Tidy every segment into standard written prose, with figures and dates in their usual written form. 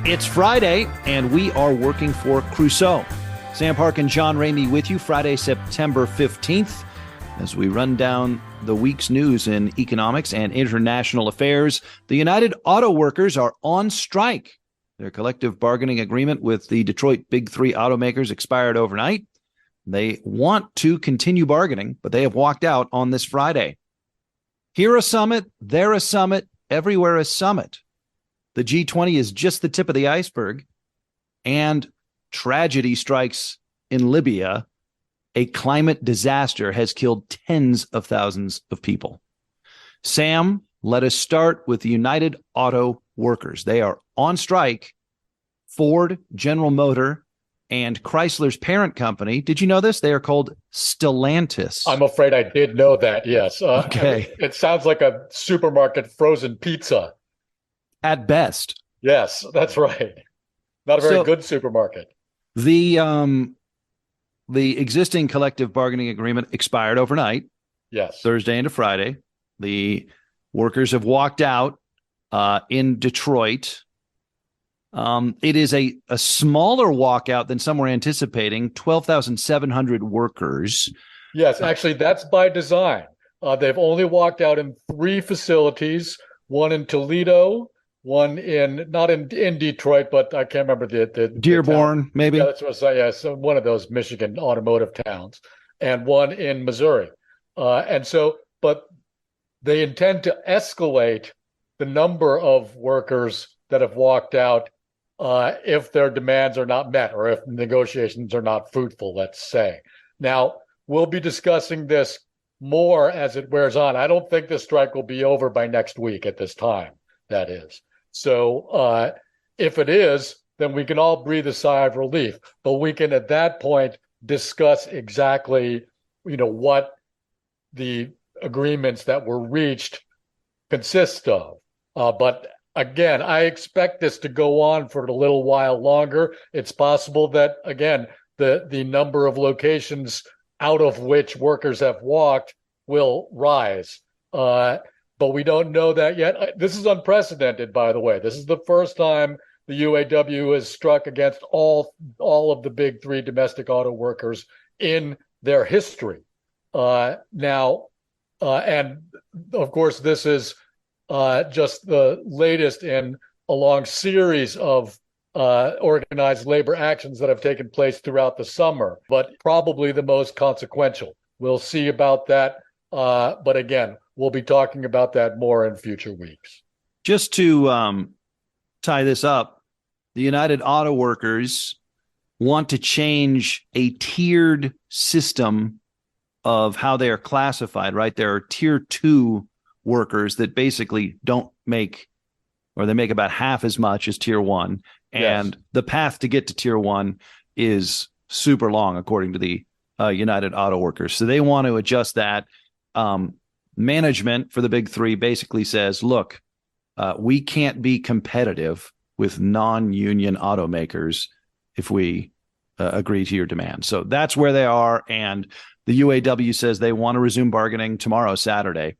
It's Friday, and we are working for Crusoe. Sam, Park and John Ramey with you Friday, September 15th, as we run down the week's news in economics and international affairs. The United Auto Workers are on strike. Their collective bargaining agreement with the Detroit Big Three automakers expired overnight. They want to continue bargaining, but they have walked out on this Friday. Here a summit, there a summit, everywhere a summit. The G20 is just the tip of the iceberg, and tragedy strikes in Libya. A climate disaster has killed tens of thousands of people. Sam, let us start with the United Auto Workers. They are on strike. Ford, General Motors, and Chrysler's parent company. Did you know this? They are called Stellantis. I'm afraid I did know that, yes. Okay. It sounds like a supermarket frozen pizza. At best. Yes, that's right. Not a very good supermarket. The existing collective bargaining agreement expired overnight. Yes. Thursday into Friday. The workers have walked out in Detroit. It is a smaller walkout than some were anticipating, 12,700 workers. Yes, actually, that's by design. They've only walked out in 3 facilities, one in Toledo, one not in Detroit, but I can't remember the Dearborn, maybe. Yeah, that's what I say. Yeah, so one of those Michigan automotive towns, and one in Missouri. But they intend to escalate the number of workers that have walked out if their demands are not met or if negotiations are not fruitful, let's say. Now, we'll be discussing this more as it wears on. I don't think this strike will be over by next week at this time, that is. So if it is, then we can all breathe a sigh of relief. But we can, at that point, discuss exactly, what the agreements that were reached consist of. But again, I expect this to go on for a little while longer. It's possible that, again, the number of locations out of which workers have walked will rise. But we don't know that yet. This is unprecedented, by the way. This is the first time the UAW has struck against all of the big 3 domestic auto workers in their history. And of course, this is just the latest in a long series of organized labor actions that have taken place throughout the summer, but probably the most consequential. We'll see about that. But again, we'll be talking about that more in future weeks. Just to tie this up, the United Auto Workers want to change a tiered system of how they are classified, right? There are tier 2 workers that basically don't make, or they make about half as much as tier 1. And yes, the path to get to tier 1 is super long, according to the United Auto Workers. So they want to adjust that. Management for the big 3 basically says, look, we can't be competitive with non-union automakers if we agree to your demand. So that's where they are. And the UAW says they want to resume bargaining tomorrow, Saturday.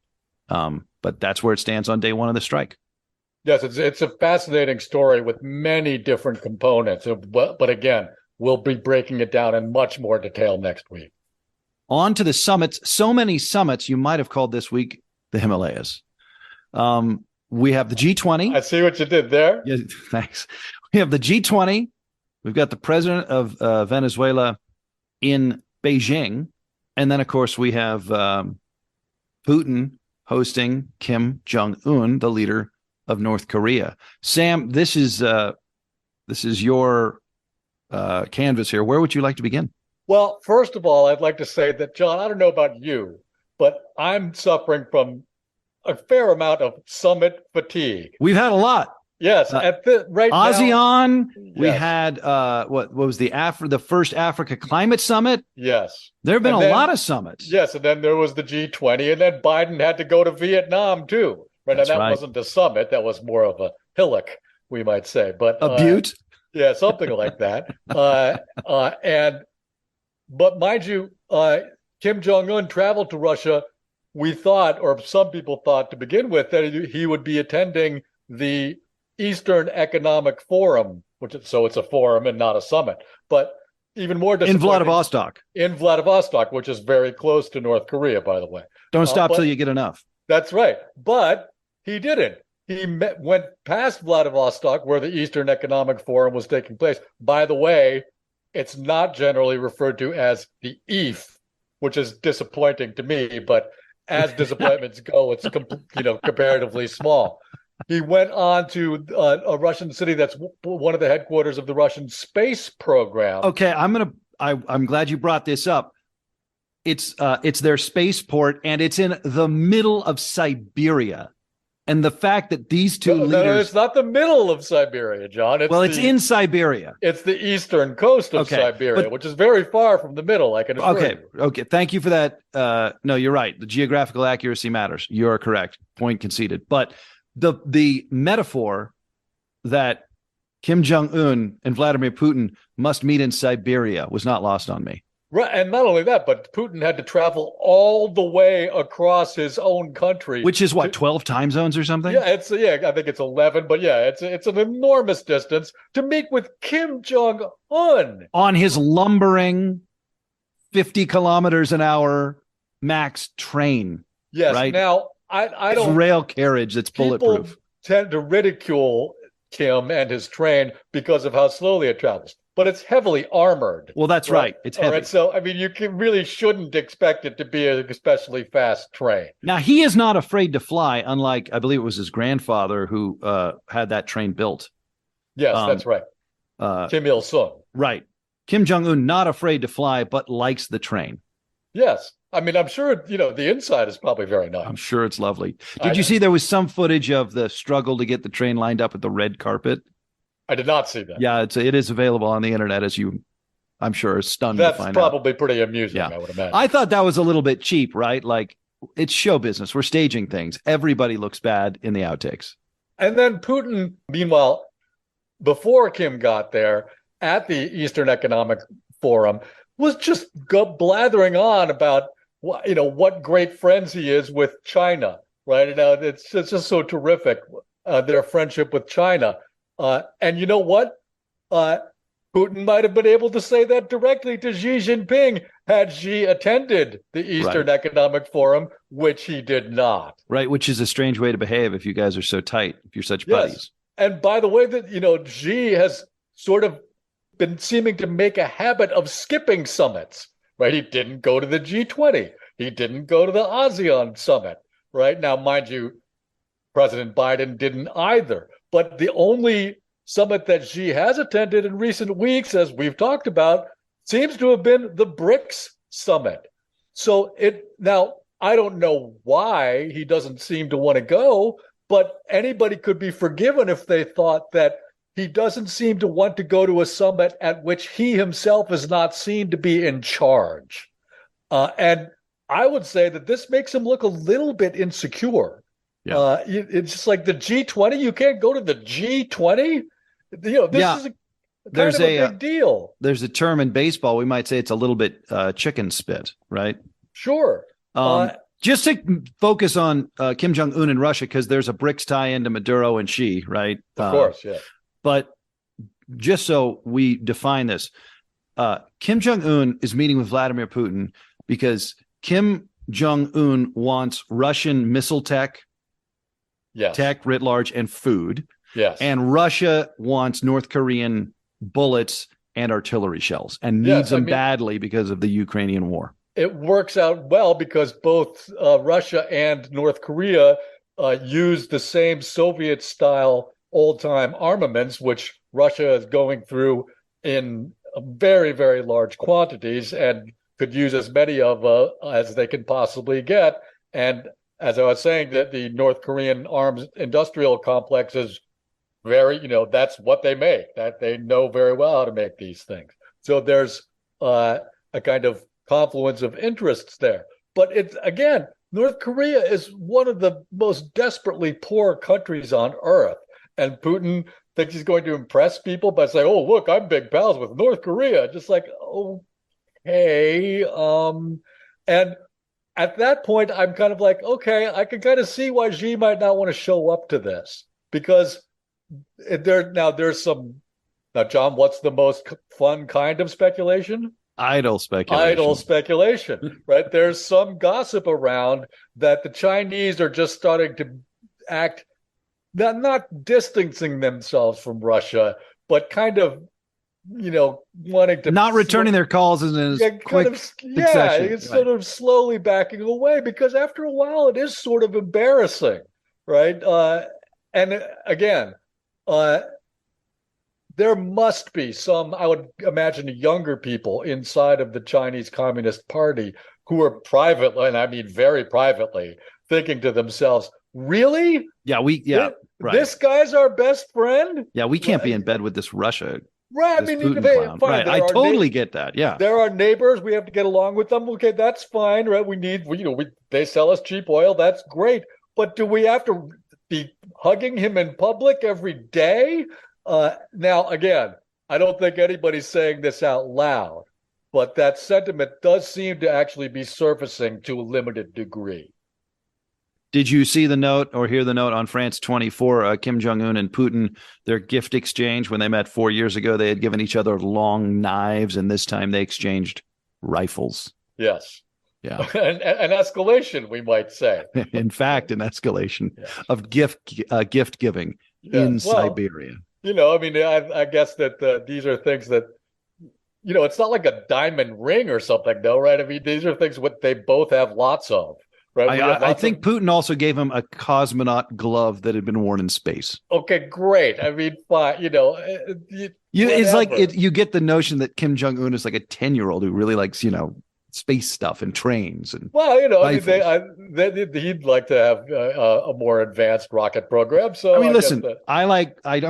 But that's where it stands on day 1 of the strike. Yes, it's a fascinating story with many different components. But again, we'll be breaking it down in much more detail next week. On to the summits. So many summits, you might have called this week the Himalayas. We have the G20. I see what you did there. Yeah, thanks. We have the G20. We've got the president of Venezuela in Beijing. And then, of course, we have Putin hosting Kim Jong-un, the leader of North Korea. Sam, this is your canvas here. Where would you like to begin? Well, first of all, I'd like to say that, John, I don't know about you, but I'm suffering from a fair amount of summit fatigue. We've had a lot. Yes, right now. ASEAN. Yes. We had what was the first Africa Climate Summit? Yes. There have been a lot of summits. Yes, and then there was the G20, and then Biden had to go to Vietnam too. Right, That's and that right. wasn't a summit; that was more of a hillock, we might say. But a butte. Yeah, something like that. But mind you, Kim Jong-un traveled to Russia. We thought, or some people thought to begin with, that he would be attending the Eastern Economic Forum, so it's a forum and not a summit, but even more In Vladivostok. In Vladivostok, which is very close to North Korea, by the way. Don't stop till you get enough. That's right. But he didn't. Went past Vladivostok, where the Eastern Economic Forum was taking place. By the way, it's not generally referred to as the EAF, which is disappointing to me, but as disappointments go, it's comparatively small. He went on to a Russian city that's one of the headquarters of the Russian space program. Okay, I'm glad you brought this up. It's their spaceport, and it's in the middle of Siberia. And the fact that these two leaders... No, it's not the middle of Siberia, John. It's in Siberia. It's the eastern coast of Siberia, which is very far from the middle, I can assure you. Okay, thank you for that. No, you're right. The geographical accuracy matters. You are correct. Point conceded. But the metaphor that Kim Jong-un and Vladimir Putin must meet in Siberia was not lost on me. Right, and not only that, but Putin had to travel all the way across his own country, which is 12 time zones or something. Yeah, I think it's 11, but yeah, it's an enormous distance to meet with Kim Jong-un on his lumbering 50 kilometers an hour max train. Yes. Right? Now, I don't rail carriage that's bulletproof. People tend to ridicule Kim and his train because of how slowly it travels. But it's heavily armored. Well, that's right. It's heavy. All right, so, I mean, you really shouldn't expect it to be an especially fast train. Now, he is not afraid to fly, unlike, I believe it was his grandfather who had that train built. Yes, that's right. Kim Il-sung. Right. Kim Jong-un, not afraid to fly, but likes the train. Yes. I mean, I'm sure, the inside is probably very nice. I'm sure it's lovely. Did you see there was some footage of the struggle to get the train lined up at the red carpet? I did not see that. Yeah, it is available on the internet, as you, I'm sure, are stunned to find out. That's probably pretty amusing, I would imagine. I thought that was a little bit cheap, right? Like, it's show business. We're staging things. Everybody looks bad in the outtakes. And then Putin, meanwhile, before Kim got there, at the Eastern Economic Forum, was just blathering on about, what great friends he is with China, right? It's just so terrific, their friendship with China. And you know what? Putin might have been able to say that directly to Xi Jinping had Xi attended the Eastern Economic Forum, which he did not. Right, which is a strange way to behave if you guys are so tight, if you're such buddies. And by the way, that Xi has sort of been seeming to make a habit of skipping summits, right? He didn't go to the G20. He didn't go to the ASEAN summit, right? Now, mind you, President Biden didn't either. But the only summit that Xi has attended in recent weeks, as we've talked about, seems to have been the BRICS summit. So now, I don't know why he doesn't seem to want to go, but anybody could be forgiven if they thought that he doesn't seem to want to go to a summit at which he himself is not seen to be in charge. And I would say that this makes him look a little bit insecure. Yeah. It's just like the G20. You can't go to the G20. This is a big deal. There's a term in baseball. We might say it's a little bit chicken spit, right? Sure. Just to focus on Kim Jong-un and Russia, because there's a BRICS tie into Maduro and Xi, right? Of course, yeah. But just so we define this, Kim Jong-un is meeting with Vladimir Putin because Kim Jong-un wants Russian missile tech, tech writ large, and food. Yes. And Russia wants North Korean bullets and artillery shells and needs them badly because of the Ukrainian war. It works out well because both Russia and North Korea use the same Soviet-style old-time armaments, which Russia is going through in very, very large quantities and could use as many of as they can possibly get. And as I was saying, that the North Korean arms industrial complex is very, that's what they make, that they know very well how to make these things. So there's a kind of confluence of interests there. But again, North Korea is one of the most desperately poor countries on earth. And Putin thinks he's going to impress people by saying, oh, look, I'm big pals with North Korea. Just like, okay. And at that point, I'm kind of like, okay, I can kind of see why Xi might not want to show up to this, because there's some now, John. What's the most fun kind of speculation? Idle Idle speculation. speculation, right? There's some gossip around that the Chinese are just starting to act not distancing themselves from Russia, but kind of, wanting to Not returning their calls in a quick succession. it's sort of slowly backing away because after a while it is sort of embarrassing, right? And again, uh, there must be some, I would imagine, younger people inside of the Chinese Communist Party who are privately, and I mean very privately, thinking to themselves, really? Yeah, right. This guy's our best friend? Yeah, we can't be in bed with this Russia. Right. This Putin clown. Fine. Right. I totally get that. Yeah. There are neighbors. We have to get along with them. Okay, that's fine, right? They sell us cheap oil. That's great. But do we have to be hugging him in public every day? Now, again, I don't think anybody's saying this out loud, but that sentiment does seem to actually be surfacing to a limited degree. Did you see the note or hear the note on France 24? Kim Jong-un and Putin, their gift exchange when they met 4 years ago, they had given each other long knives, and this time they exchanged rifles. Yes. Yeah. An escalation, we might say. In fact, an escalation of gift giving in Siberia. I guess that these are things that, it's not like a diamond ring or something, though, right? I mean, these are things what they both have lots of. Right? I think Putin also gave him a cosmonaut glove that had been worn in space. Okay, great. I mean, fine. It's like you get the notion that Kim Jong-un is like a 10-year-old who really likes, space stuff and trains and he'd like to have a more advanced rocket program. So I'm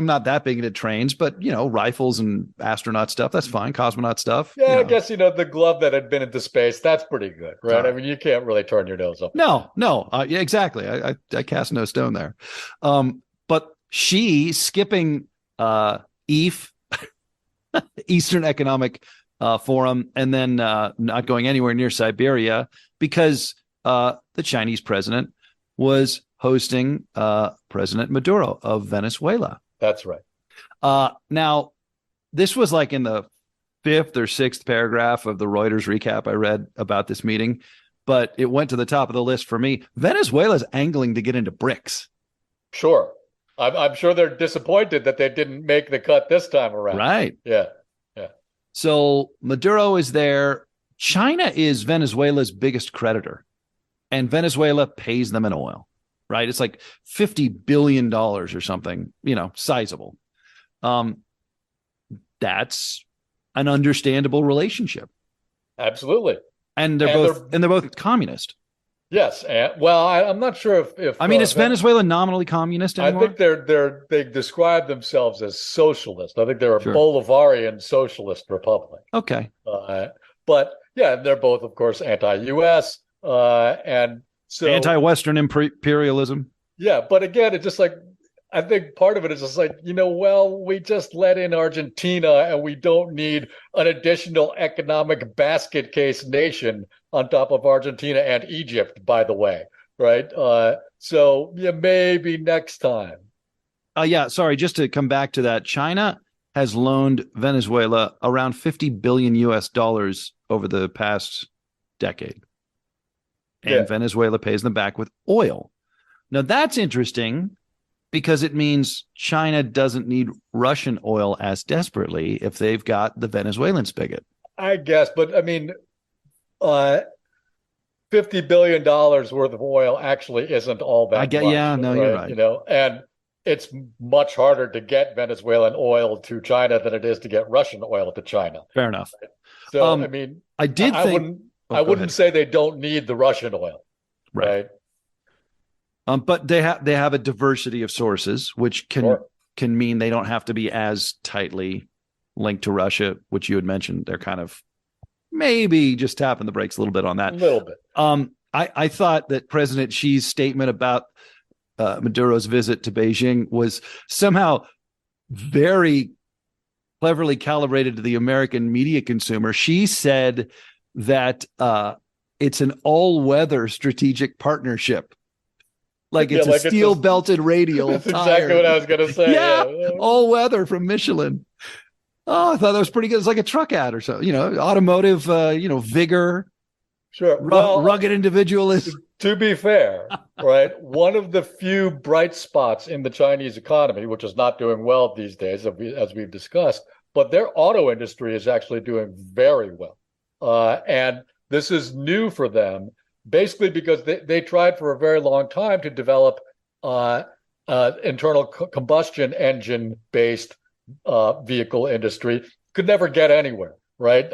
not that big into trains, but rifles and astronaut stuff, that's fine. Cosmonaut stuff. Yeah, I guess the glove that had been into space, that's pretty good, right? I mean, you can't really turn your nose up. No, yeah, exactly. I cast no stone there. But she skipping EAF, Eastern Economic Forum, and then not going anywhere near Siberia because the Chinese president was hosting President Maduro of Venezuela. That's right. Now, this was like in the 5th or 6th paragraph of the Reuters recap I read about this meeting, but it went to the top of the list for me. Venezuela's angling to get into BRICS. Sure. I'm sure they're disappointed that they didn't make the cut this time around. Right. Yeah. So Maduro is there. China is Venezuela's biggest creditor, and Venezuela pays them in oil, right? It's like $50 billion or something, sizable. That's an understandable relationship. Absolutely. And they're both communist. Yes. I'm not sure if is Venezuela nominally communist anymore? I think they describe themselves as socialist. I think they're a Bolivarian socialist republic. Okay. But yeah, they're both, of course, anti-US and so anti-Western imperialism. Yeah, but again, it's just like I think part of it is just like, we just let in Argentina and we don't need an additional economic basket case nation on top of Argentina and Egypt, by the way, right? So maybe next time. Sorry, just to come back to that, China has loaned Venezuela around $50 billion US over the past decade. And Venezuela pays them back with oil. Now, that's interesting because it means China doesn't need Russian oil as desperately if they've got the Venezuelan spigot. I guess, but I mean, $50 billion worth of oil actually isn't all that much. Yeah, no, right? You're right. And it's much harder to get Venezuelan oil to China than it is to get Russian oil to China. Fair enough. So, I mean, I wouldn't say they don't need the Russian oil, right? But they have a diversity of sources, which can mean they don't have to be as tightly linked to Russia, which you had mentioned. They're kind of maybe just tapping the brakes a little bit on that. A little bit. I thought that President Xi's statement about Maduro's visit to Beijing was somehow very cleverly calibrated to the American media consumer. She said that it's an all-weather strategic partnership. Like Yeah, it's a like steel belted radial that's exactly tire. what I was going to say. Yeah, Yeah. all weather from Michelin. Oh, I thought that was pretty good. It's like a truck ad or so, automotive, vigor, Sure. Well, rugged individualist. to be fair, right, one of the few bright spots in the Chinese economy, which is not doing well these days, as we've discussed, but their auto industry is actually doing very well. And this is new for them, basically because they tried for a very long time to develop internal combustion engine based vehicle industry. Could never get anywhere, right?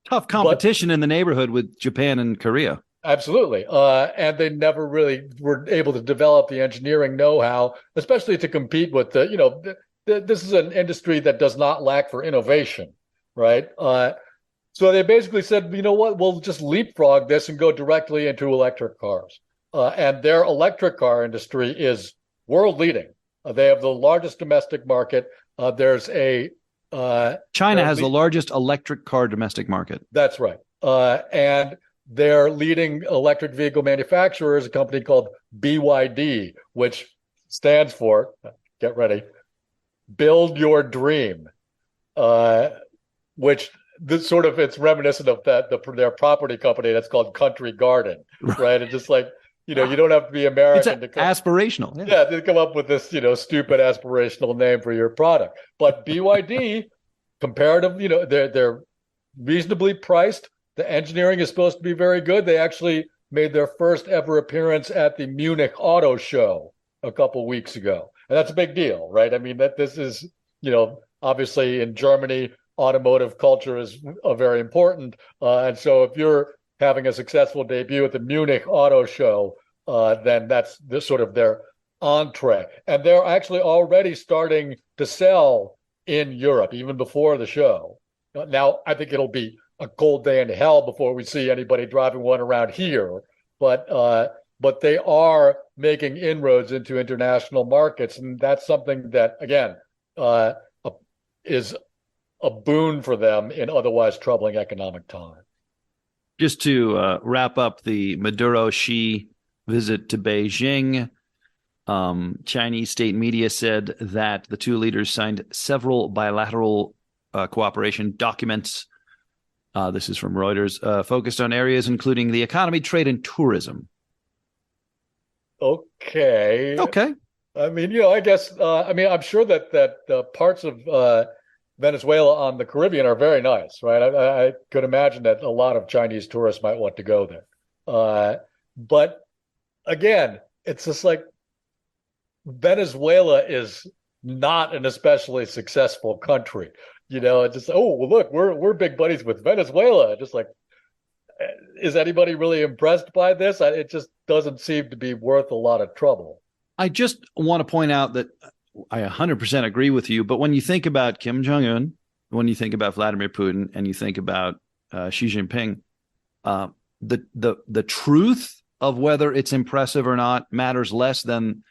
Tough But competition in the neighborhood with Japan and Korea. absolutely. And they never really were able to develop the engineering know-how, especially to compete with this is an industry that does not lack for innovation, right? So they basically said, you know what, we'll just leapfrog this and go directly into electric cars. And their electric car industry is world leading. They have the largest domestic market. There's a China has the largest electric car domestic market. That's right. And their leading electric vehicle manufacturer is a company called BYD, which stands for, get ready, Build Your Dream, which this sort of, it's reminiscent of their property company that's called Country Garden, right? It's just like, you don't have to be American to come, aspirational. Yeah, to come up with this, stupid aspirational name for your product. But BYD, comparative, they're reasonably priced. The engineering is supposed to be very good. They actually made their first ever appearance at the Munich Auto Show a couple weeks ago. And that's a big deal, right? I mean, that this is, obviously in Germany, automotive culture is very important. And so if you're having a successful debut at the Munich Auto Show, then that's this sort of their entree. And they're actually already starting to sell in Europe, even before the show. Now, I think it'll be a cold day in hell before we see anybody driving one around here, but they are making inroads into international markets, and that's something that, again, is a boon for them in otherwise troubling economic times. Just to wrap up the Maduro-Xi visit to Beijing, Chinese state media said that the two leaders signed several bilateral cooperation documents. This is from Reuters, focused on areas including the economy, trade, and tourism. Okay. I mean, I guess, I'm sure that parts of Venezuela on the Caribbean are very nice, right? I could imagine that a lot of Chinese tourists might want to go there. But again, it's just like Venezuela is not an especially successful country. It's just, oh, well, look, we're big buddies with Venezuela. Just like, is anybody really impressed by this? It just doesn't seem to be worth a lot of trouble. I just want to point out that I 100% agree with you. But when you think about Kim Jong-un, when you think about Vladimir Putin, and you think about Xi Jinping, the truth of whether it's impressive or not matters less than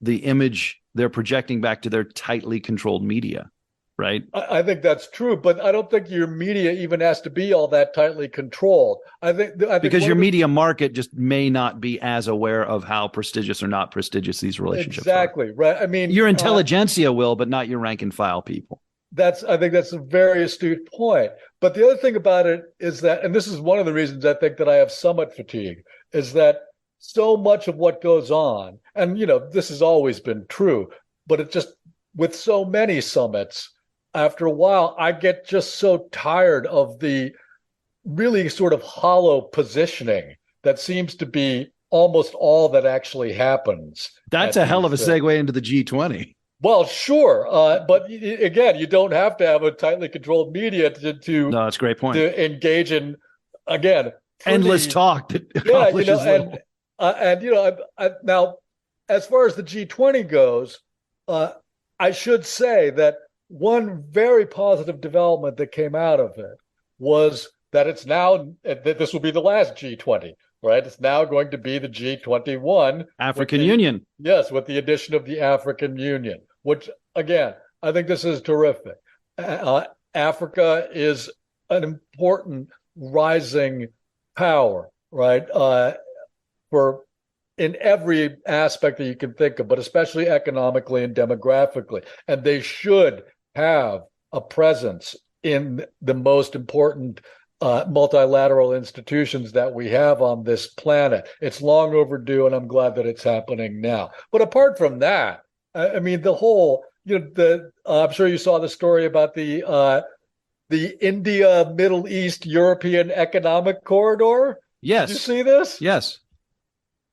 the image they're projecting back to their tightly controlled media, right? I think that's true, but I don't think your media even has to be all that tightly controlled. I think because your media market just may not be as aware of how prestigious or not prestigious these relationships exactly, are. Right. I mean, your intelligentsia will, but not your rank and file people. I think that's a very astute point. But the other thing about it is that, and this is one of the reasons I think that I have summit fatigue, is that so much of what goes on, and this has always been true, but it just, with so many summits, after a while, I get just so tired of the really sort of hollow positioning that seems to be almost all that actually happens. That's a hell of a segue into the G20. Well, sure. But again, you don't have to have a tightly controlled media to no, that's a great point. To engage in, again, endless talk that accomplishes little. Now, as far as the G20 goes, I should say that one very positive development that came out of it was that it's now, this will be the last G20, right? It's now going to be the G21. African Union. Yes, with the addition of the African Union, which, again, I think this is terrific. Africa is an important rising power, right? For in every aspect that you can think of, but especially economically and demographically. And they should have a presence in the most important multilateral institutions that we have on this planet. It's long overdue, and I'm glad that it's happening now. But apart from that, I mean, the whole, I'm sure you saw the story about the India, Middle East, European Economic Corridor. Yes. Did you see this? Yes.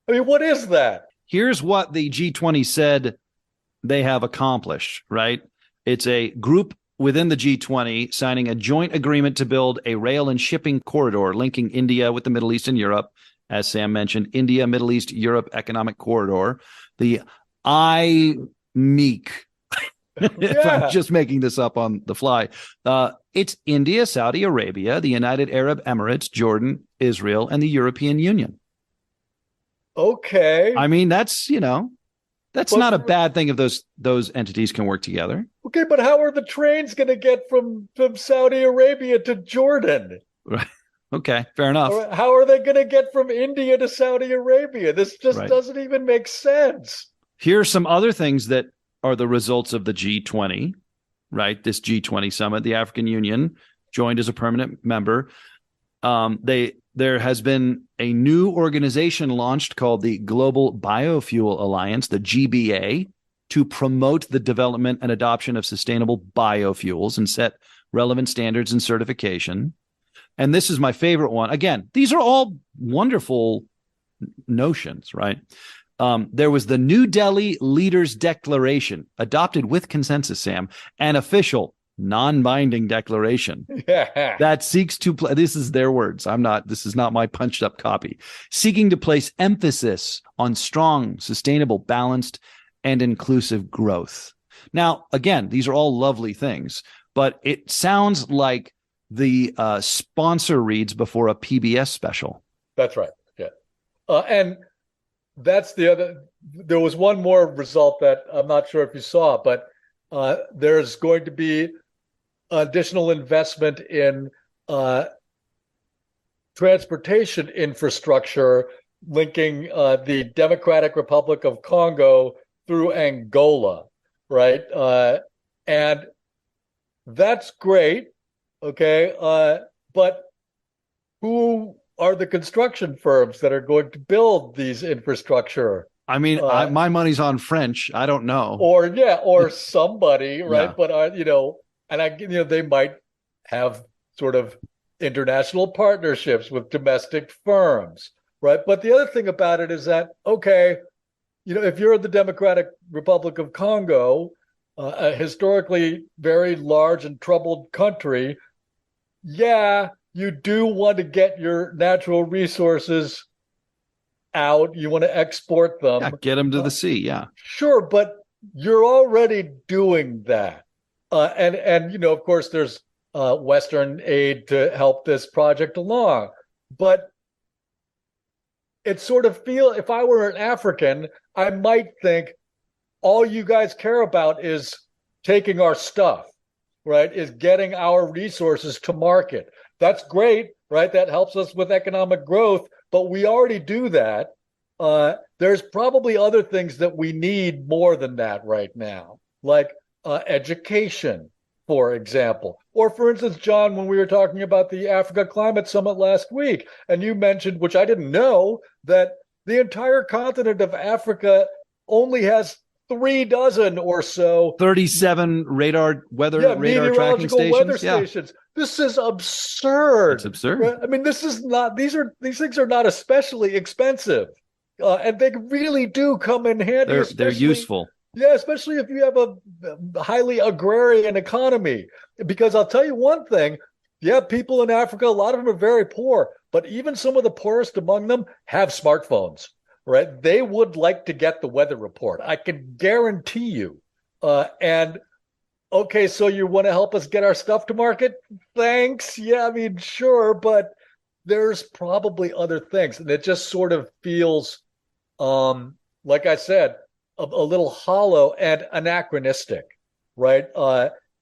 I mean, what is that? Here's what the G20 said they have accomplished, right? It's a group within the G20 signing a joint agreement to build a rail and shipping corridor linking India with the Middle East and Europe. As Sam mentioned, India, Middle East, Europe Economic Corridor, the IMEC. If I'm just making this up on the fly. It's India, Saudi Arabia, the United Arab Emirates, Jordan, Israel, and the European Union. Okay. I mean, that's not a bad thing if those entities can work together. Okay, but how are the trains going to get from Saudi Arabia to Jordan? Right. Okay, fair enough. Or how are they going to get from India to Saudi Arabia? This just doesn't even make sense. Here are some other things that are the results of the G20, right? This G20 summit. The African Union joined as a permanent member. There has been a new organization launched called the Global Biofuel Alliance, the GBA, to promote the development and adoption of sustainable biofuels and set relevant standards and certification. And this is my favorite one. Again, these are all wonderful notions, right? There was the New Delhi Leaders Declaration, adopted with consensus, Sam, an official non-binding declaration that seeks to this is their words. This is not my punched up copy. Seeking to place emphasis on strong, sustainable, balanced, and inclusive growth. Now, again, these are all lovely things, but it sounds like the sponsor reads before a PBS special. That's right. Yeah. And that's the other. There was one more result that I'm not sure if you saw, but there's going to be additional investment in transportation infrastructure linking the Democratic Republic of Congo through Angola, right? And that's great, okay? But who are the construction firms that are going to build these infrastructure? I mean, my money's on French. I don't know. Or somebody, right? Yeah. But and they might have sort of international partnerships with domestic firms, right? But the other thing about it is that, okay, if you're the Democratic Republic of Congo, a historically very large and troubled country, yeah, you do want to get your natural resources out. You want to export them. Yeah, get them to the sea, yeah. Sure, but you're already doing that. And of course, there's Western aid to help this project along. But it sort of if I were an African, I might think all you guys care about is taking our stuff, right? Is getting our resources to market. That's great, right? That helps us with economic growth, but we already do that. There's probably other things that we need more than that right now, like education, for example. Or for instance, John, when we were talking about the Africa Climate Summit last week, and you mentioned, which I didn't know, that the entire continent of Africa only has 36 or so 37 radar tracking stations. This is absurd. It's absurd. Right? I mean, these things are not especially expensive, and they really do come in handy. They're useful. Yeah, especially if you have a highly agrarian economy. Because I'll tell you one thing, yeah, people in Africa, a lot of them are very poor, but even some of the poorest among them have smartphones, right? They would like to get the weather report. I can guarantee you. And okay, so you want to help us get our stuff to market? Thanks. Yeah, I mean, sure, but there's probably other things. And it just sort of feels, like I said, a little hollow and anachronistic, right?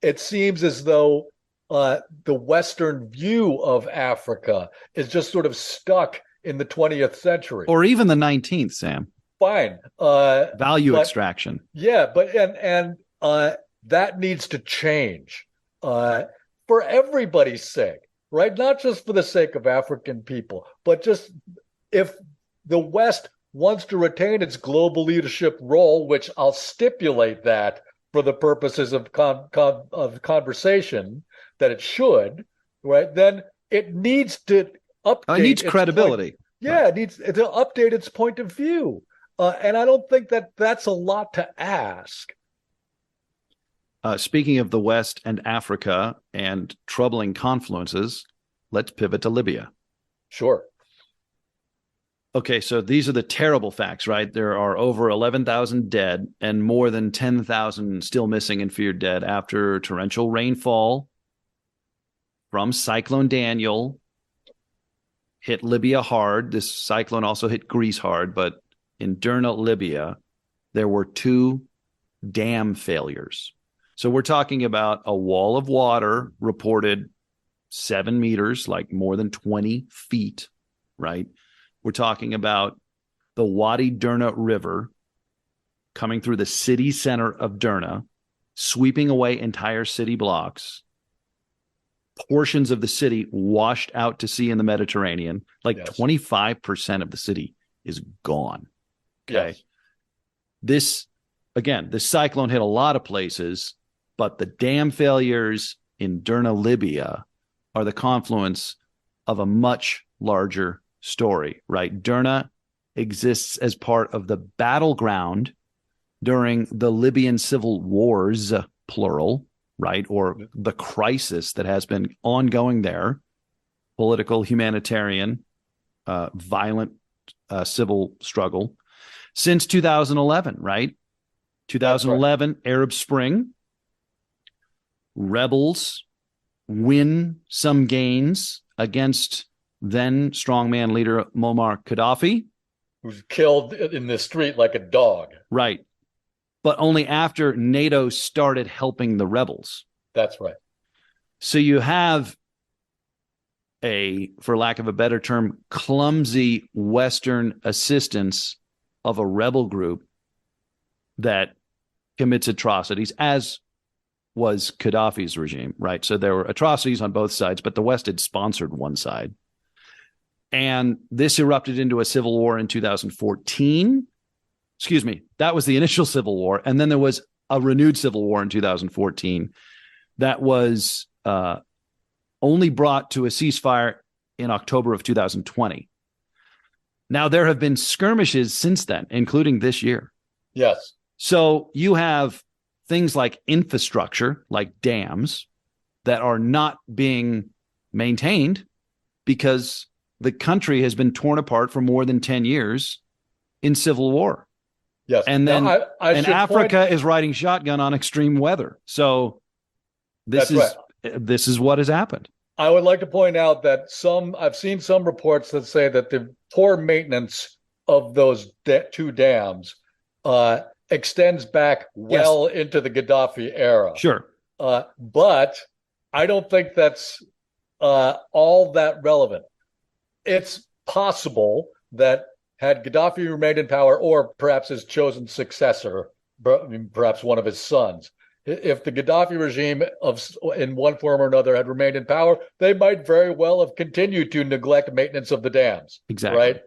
It seems as though the Western view of Africa is just sort of stuck in the 20th century. Or even the 19th, Sam. Fine. Value extraction. Yeah, but that needs to change for everybody's sake, right? Not just for the sake of African people, but just if the West wants to retain its global leadership role, which I'll stipulate that for the purposes of conversation that it should, right? Then it needs to update. It needs credibility. It needs to update its point of view. And I don't think that that's a lot to ask. Speaking of the West and Africa and troubling confluences, let's pivot to Libya. Sure. Okay, so these are the terrible facts, right? There are over 11,000 dead and more than 10,000 still missing and feared dead after torrential rainfall from Cyclone Daniel hit Libya hard. This cyclone also hit Greece hard, but in Derna, Libya, there were 2 dam failures. So we're talking about a wall of water reported 7 meters, like more than 20 feet, right? We're talking about the Wadi Derna River coming through the city center of Derna, sweeping away entire city blocks. Portions of the city washed out to sea in the Mediterranean. Like 25% of the city is gone. Okay. Yes. This cyclone hit a lot of places, but the dam failures in Derna, Libya are the confluence of a much larger story, right? Derna exists as part of the battleground during the Libyan civil wars, plural, right? Or the crisis that has been ongoing there, political, humanitarian, violent civil struggle since 2011, right? 2011, right. Arab Spring. Rebels win some gains against then strongman leader Muammar Gaddafi, who's killed in the street like a dog. Right. But only after NATO started helping the rebels. That's right. So you have for lack of a better term, clumsy Western assistance of a rebel group that commits atrocities, as was Gaddafi's regime, right? So there were atrocities on both sides, but the West had sponsored one side. And this erupted into a civil war in 2014. Excuse me, that was the initial civil war. And then there was a renewed civil war in 2014 that was only brought to a ceasefire in October of 2020. Now, there have been skirmishes since then, including this year. Yes. So you have things like infrastructure, like dams, that are not being maintained because the country has been torn apart for more than 10 years in civil war. Yes. And then Africa is riding shotgun on extreme weather. So this is what has happened. I would like to point out that I've seen some reports that say that the poor maintenance of those 2 dams extends back well into the Gaddafi era. Sure. But I don't think that's all that relevant. It's possible that had Gaddafi remained in power, or perhaps his chosen successor, perhaps one of his sons, if the Gaddafi regime in one form or another had remained in power, they might very well have continued to neglect maintenance of the dams. Exactly. Right.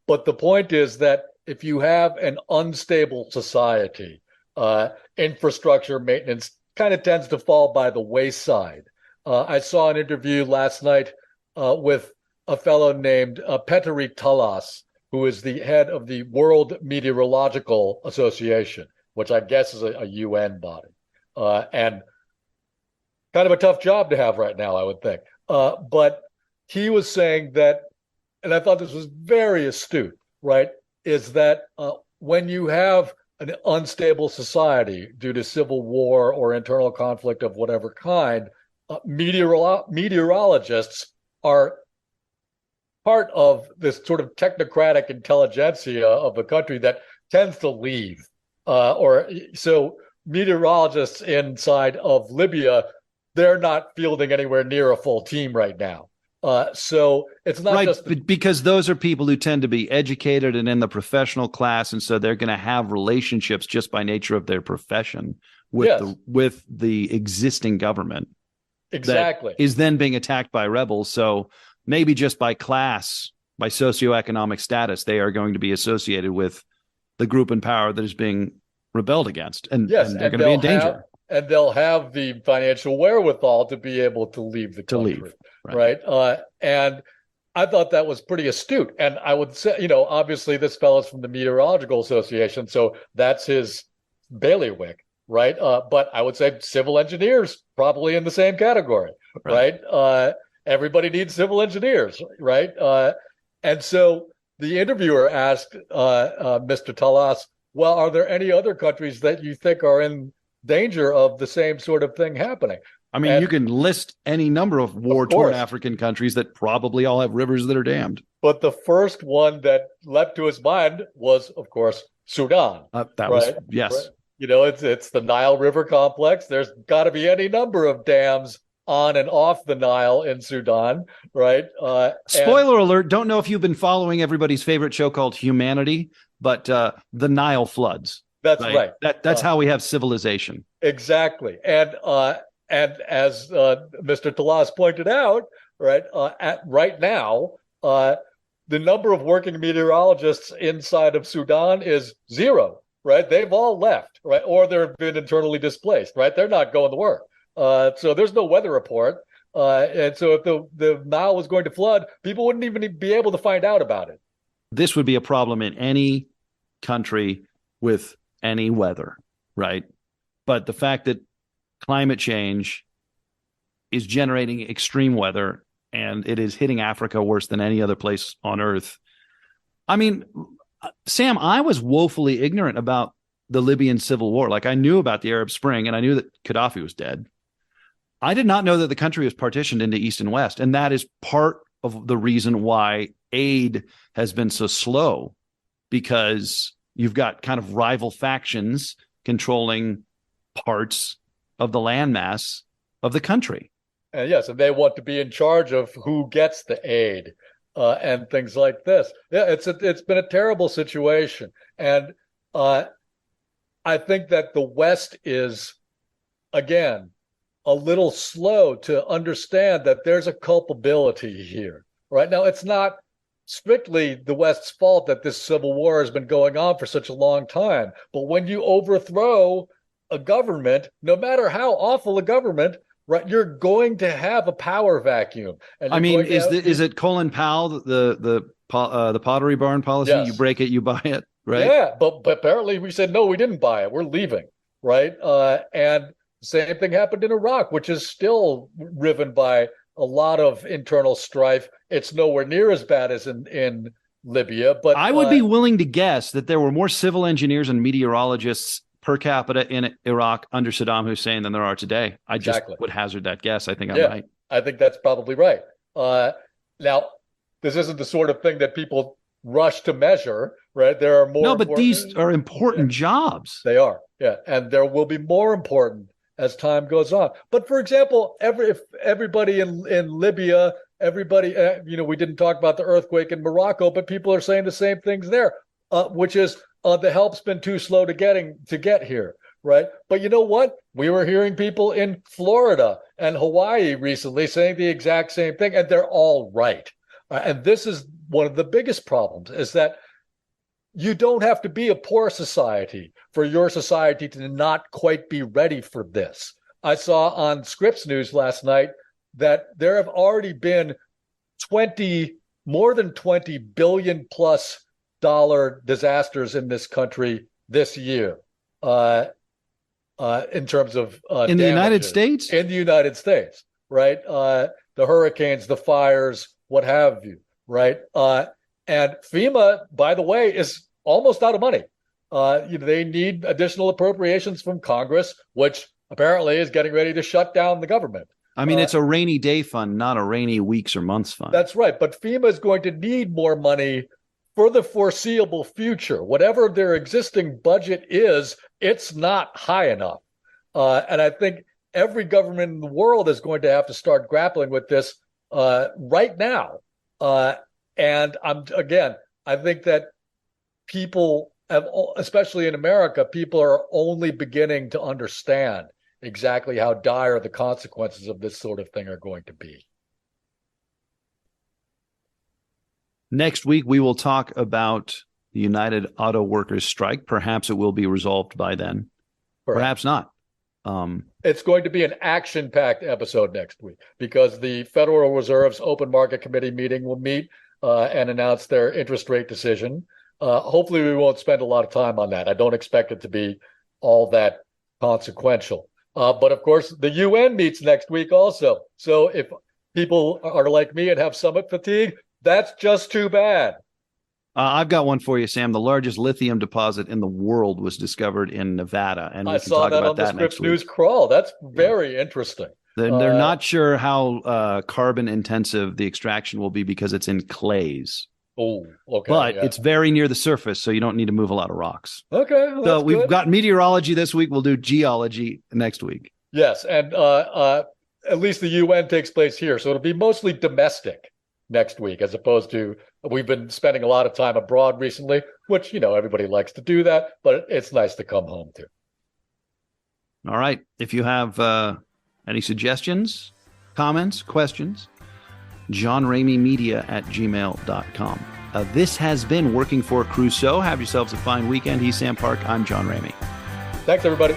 But the point is that if you have an unstable society, infrastructure maintenance kind of tends to fall by the wayside. I saw an interview last night with a fellow named Petteri Talas, who is the head of the World Meteorological Association, which I guess is a UN body. And kind of a tough job to have right now, I would think. But he was saying that, and I thought this was very astute, right, is that when you have an unstable society due to civil war or internal conflict of whatever kind, meteorologists are part of this sort of technocratic intelligentsia of a country that tends to leave. So meteorologists inside of Libya, they're not fielding anywhere near a full team right now. So it's not right, just because those are people who tend to be educated and in the professional class, and so they're going to have relationships just by nature of their profession with yes, the existing government exactly. that is then being attacked by rebels. So maybe just by class, by socioeconomic status, they are going to be associated with the group in power that is being rebelled against, and Yes, they're and going to be in danger they'll have the financial wherewithal to be able to leave the to country, leave. right? And I thought that was pretty astute. And I would say, obviously this fellow's from the Meteorological Association, so that's his bailiwick, right? But I would say civil engineers probably in the same category, right? Everybody needs civil engineers, right? And so the interviewer asked Mr. Talas, well, are there any other countries that you think are in danger of the same sort of thing happening? I mean, you can list any number of war-torn African countries that probably all have rivers that are dammed. But the first one that leapt to his mind was, of course, Sudan. That was, yes. Right? It's the Nile River complex. There's got to be any number of dams on and off the Nile in Sudan, right? Spoiler alert, don't know if you've been following everybody's favorite show called Humanity, but the Nile floods. That's right. That's how we have civilization. Exactly. And as Mr. Talas pointed out, right, right now, the number of working meteorologists inside of Sudan is zero, right? They've all left, right? Or they've been internally displaced, right? They're not going to work. So there's no weather report. And so if the Nile was going to flood, people wouldn't even be able to find out about it. This would be a problem in any country with any weather, right? But the fact that climate change is generating extreme weather and it is hitting Africa worse than any other place on earth. I mean, Sam, I was woefully ignorant about the Libyan civil war. Like, I knew about the Arab Spring and I knew that Gaddafi was dead. I did not know that the country was partitioned into East and West. And that is part of the reason why aid has been so slow, because you've got kind of rival factions controlling parts of the landmass of the country. And yes, and they want to be in charge of who gets the aid and things like this. Yeah, it's been a terrible situation. And I think that the West is, again, a little slow to understand that there's a culpability here. Right now, it's not strictly the West's fault that this civil war has been going on for such a long time. But when you overthrow a government, no matter how awful a government, right, you're going to have a power vacuum. And I mean, is it Colin Powell, the Pottery Barn policy? Yes. You break it, you buy it, right? Yeah, but apparently we said no, we didn't buy it. We're leaving, right? And the same thing happened in Iraq, which is still riven by a lot of internal strife. It's nowhere near as bad as in Libya, but I would be willing to guess that there were more civil engineers and meteorologists per capita in Iraq under Saddam Hussein than there are today. I just would hazard that guess. I think I'm right. I think that's probably right. Now, this isn't the sort of thing that people rush to measure, right? There are more. No, but these are important jobs. They are, yeah, and there will be more important as time goes on. But for example, if everybody in Libya, everybody, we didn't talk about the earthquake in Morocco, but people are saying the same things there, which is the help's been too slow to get here, right? But you know what? We were hearing people in Florida and Hawaii recently saying the exact same thing, and they're all right. And this is one of the biggest problems, is that you don't have to be a poor society for your society to not quite be ready for this. I saw on Scripps News last night that there have already been more than 20 billion plus dollar disasters in this country this year, in terms of in the United States. In the United States, right? The hurricanes, the fires, what have you, right? And FEMA, by the way, is almost out of money. They need additional appropriations from Congress, which apparently is getting ready to shut down the government. I mean, it's a rainy day fund, not a rainy weeks or months fund. That's right. But FEMA is going to need more money for the foreseeable future. Whatever their existing budget is, it's not high enough. And I think every government in the world is going to have to start grappling with this right now. And I think that people have, especially in America, people are only beginning to understand exactly how dire the consequences of this sort of thing are going to be. Next week, we will talk about the United Auto Workers strike. Perhaps it will be resolved by then. Perhaps not. It's going to be an action-packed episode next week because the Federal Reserve's Open Market Committee meeting will meet and announce their interest rate decision. Hopefully, we won't spend a lot of time on that. I don't expect it to be all that consequential. But of course, the UN meets next week also. So if people are like me and have summit fatigue, that's just too bad. I've got one for you, Sam. The largest lithium deposit in the world was discovered in Nevada, and we I can saw talk that about on the that Scripps next week. News crawl. That's very interesting. They're not sure how carbon intensive the extraction will be because it's in clays. Oh, okay. But it's very near the surface, so you don't need to move a lot of rocks. Okay. Well, so we've got meteorology this week. We'll do geology next week. Yes, and at least the UN takes place here, so it'll be mostly domestic next week, as opposed to we've been spending a lot of time abroad recently, which, everybody likes to do that, but it's nice to come home to. All right. If you have any suggestions, comments, questions, johnrameymedia@gmail.com. This has been Working for Crusoe. Have yourselves a fine weekend. He's Sam Park. I'm John Ramey. Thanks, everybody.